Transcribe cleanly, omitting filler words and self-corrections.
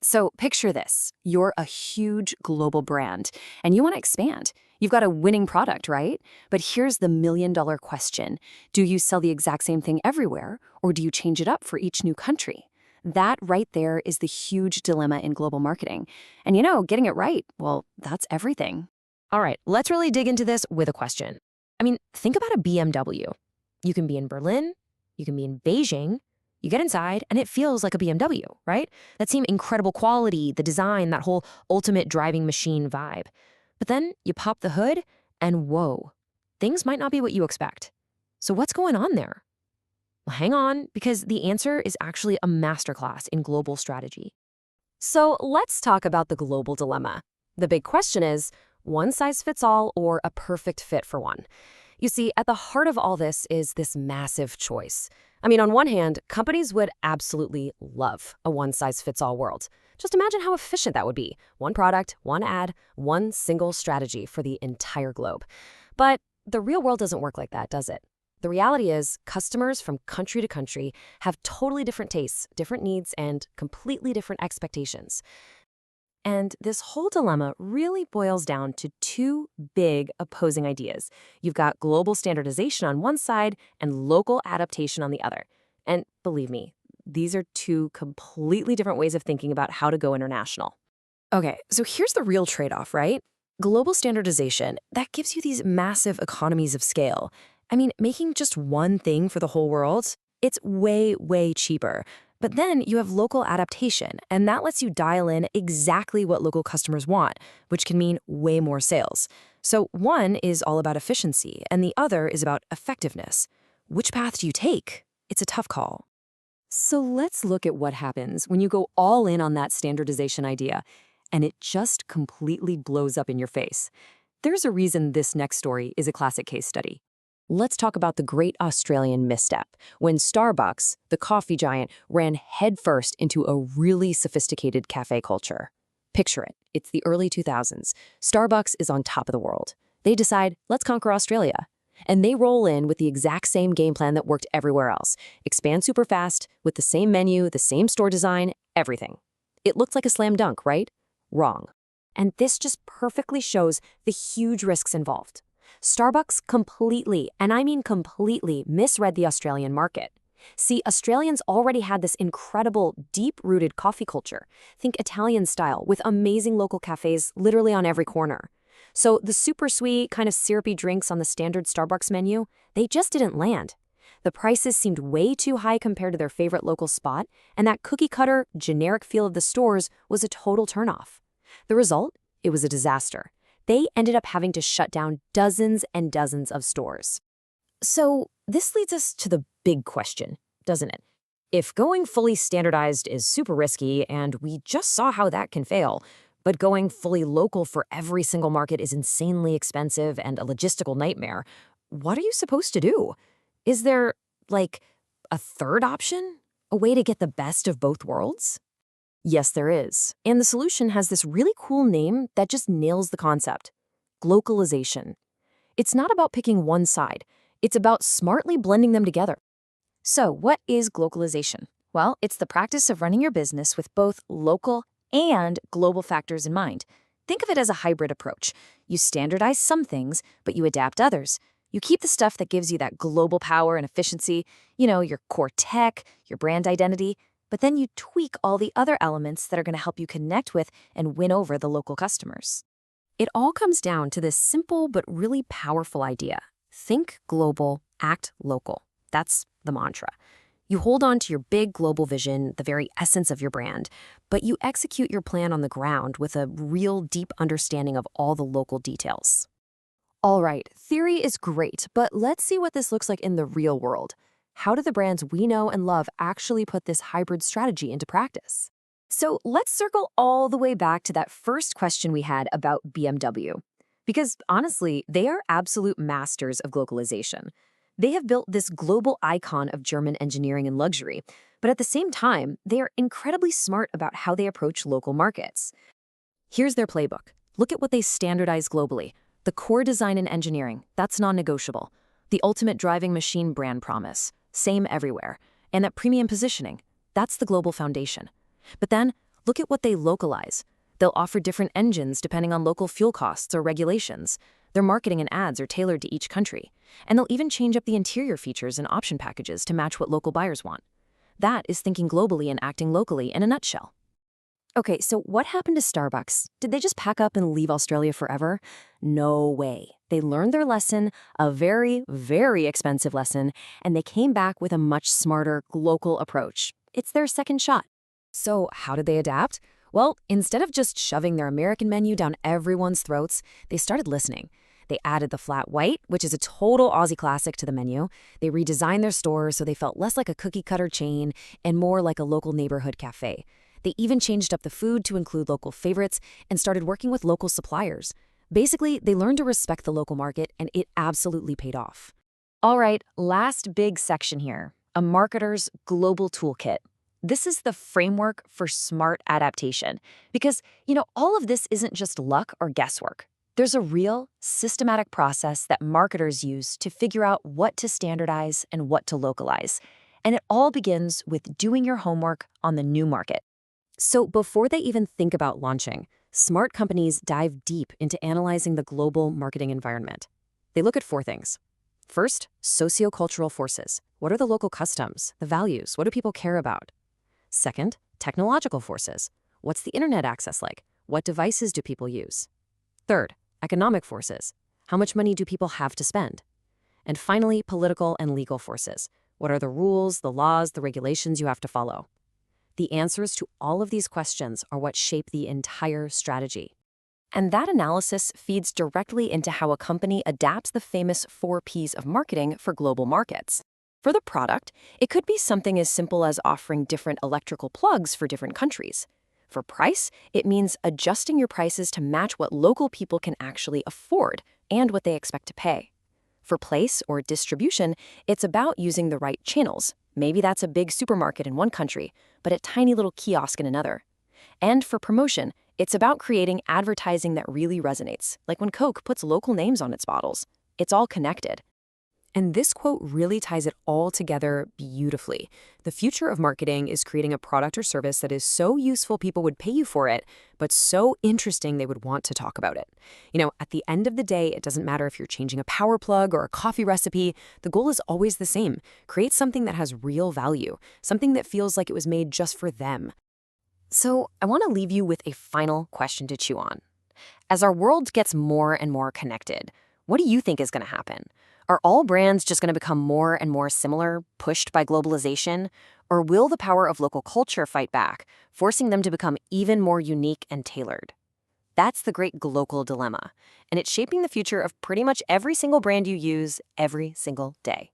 So picture this. You're a huge global brand, and you want to expand. You've got a winning product, right? But here's the million-dollar question. Do you sell the exact same thing everywhere, or do you change it up for each new country? That right there is the huge dilemma in global marketing. And getting it right, well, that's everything. All right, let's really dig into this with a question. I mean, think about a BMW. You can be in Berlin, you can be in Beijing, you get inside and it feels like a BMW, right? That same incredible quality, the design, that whole ultimate driving machine vibe. But then you pop the hood and whoa, things might not be what you expect. So what's going on there? Well, hang on, because the answer is actually a masterclass in global strategy. So let's talk about the global dilemma. The big question is, one size fits all or a perfect fit for one? You see, at the heart of all this is this massive choice. I mean, on one hand, companies would absolutely love a one-size-fits-all world. Just imagine how efficient that would be. One product, one ad, one single strategy for the entire globe. But the real world doesn't work like that, does it? The reality is, customers from country to country have totally different tastes, different needs, and completely different expectations. And this whole dilemma really boils down to two big opposing ideas. You've got global standardization on one side and local adaptation on the other. And believe me, these are two completely different ways of thinking about how to go international. Okay, so here's the real trade-off, right? Global standardization, that gives you these massive economies of scale. I mean, making just one thing for the whole world, it's way, way cheaper. But then you have local adaptation, and that lets you dial in exactly what local customers want, which can mean way more sales. So one is all about efficiency, and the other is about effectiveness. Which path do you take? It's a tough call. So let's look at what happens when you go all in on that standardization idea, and it just completely blows up in your face. There's a reason this next story is a classic case study. Let's talk about the great Australian misstep, when Starbucks, the coffee giant, ran headfirst into a really sophisticated cafe culture. Picture it. It's the early 2000s. Starbucks is on top of the world. They decide, let's conquer Australia. And they roll in with the exact same game plan that worked everywhere else. Expand super fast, with the same menu, the same store design, everything. It looked like a slam dunk, right? Wrong. And this just perfectly shows the huge risks involved. Starbucks completely, and I mean completely, misread the Australian market. See, Australians already had this incredible, deep-rooted coffee culture. Think Italian style, with amazing local cafes literally on every corner. So the super sweet, kind of syrupy drinks on the standard Starbucks menu, they just didn't land. The prices seemed way too high compared to their favorite local spot, and that cookie-cutter, generic feel of the stores was a total turnoff. The result? It was a disaster. They ended up having to shut down dozens and dozens of stores. So this leads us to the big question, doesn't it? If going fully standardized is super risky, and we just saw how that can fail, but going fully local for every single market is insanely expensive and a logistical nightmare, what are you supposed to do? Is there, like, a third option? A way to get the best of both worlds? Yes, there is. And the solution has this really cool name that just nails the concept: glocalisation. It's not about picking one side. It's about smartly blending them together. So what is glocalisation? Well, it's the practice of running your business with both local and global factors in mind. Think of it as a hybrid approach. You standardize some things, but you adapt others. You keep the stuff that gives you that global power and efficiency, your core tech, your brand identity, but then you tweak all the other elements that are going to help you connect with and win over the local customers. It all comes down to this simple but really powerful idea. Think global, act local. That's the mantra. You hold on to your big global vision, the very essence of your brand, but you execute your plan on the ground with a real deep understanding of all the local details. All right, theory is great, but let's see what this looks like in the real world. How do the brands we know and love actually put this hybrid strategy into practice? So let's circle all the way back to that first question we had about BMW. Because honestly, they are absolute masters of glocalization. They have built this global icon of German engineering and luxury, but at the same time, they are incredibly smart about how they approach local markets. Here's their playbook. Look at what they standardize globally. The core design and engineering, that's non-negotiable. The ultimate driving machine brand promise, same everywhere. And that premium positioning, that's the global foundation. But then, Look at what they localize. They'll offer different engines depending on local fuel costs or regulations. Their marketing and ads are tailored to each country. And they'll even change up the interior features and option packages to match what local buyers want. That is thinking globally and acting locally in a nutshell. Okay, so what happened to Starbucks? Did they just pack up and leave Australia forever? No way. They learned their lesson, a very, very expensive lesson, and they came back with a much smarter local approach. It's their second shot. So, how did they adapt? Well, instead of just shoving their American menu down everyone's throats, they started listening. They added the flat white, which is a total Aussie classic, to the menu. They redesigned their stores so they felt less like a cookie-cutter chain and more like a local neighborhood cafe. They even changed up the food to include local favorites and started working with local suppliers. Basically, they learned to respect the local market, and it absolutely paid off. All right, last big section here, a marketer's global toolkit. This is the framework for smart adaptation because, all of this isn't just luck or guesswork. There's a real, systematic process that marketers use to figure out what to standardize and what to localize. And it all begins with doing your homework on the new market. So before they even think about launching, smart companies dive deep into analyzing the global marketing environment. They look at 4 things. First, sociocultural forces. What are the local customs, the values? What do people care about? Second, technological forces. What's the internet access like? What devices do people use? Third, economic forces. How much money do people have to spend? And finally, political and legal forces. What are the rules, the laws, the regulations you have to follow? The answers to all of these questions are what shape the entire strategy. And that analysis feeds directly into how a company adapts the famous 4 Ps of marketing for global markets. For the product, it could be something as simple as offering different electrical plugs for different countries. For price, it means adjusting your prices to match what local people can actually afford and what they expect to pay. For place or distribution, it's about using the right channels. Maybe that's a big supermarket in one country, but a tiny little kiosk in another. And for promotion, it's about creating advertising that really resonates, like when Coke puts local names on its bottles. It's all connected. And this quote really ties it all together beautifully. The future of marketing is creating a product or service that is so useful people would pay you for it, but so interesting they would want to talk about it. At the end of the day, it doesn't matter if you're changing a power plug or a coffee recipe. The goal is always the same. Create something that has real value, something that feels like it was made just for them. So I want to leave you with a final question to chew on. As our world gets more and more connected, what do you think is going to happen? Are all brands just going to become more and more similar, pushed by globalization? Or will the power of local culture fight back, forcing them to become even more unique and tailored? That's the great global dilemma, and it's shaping the future of pretty much every single brand you use every single day.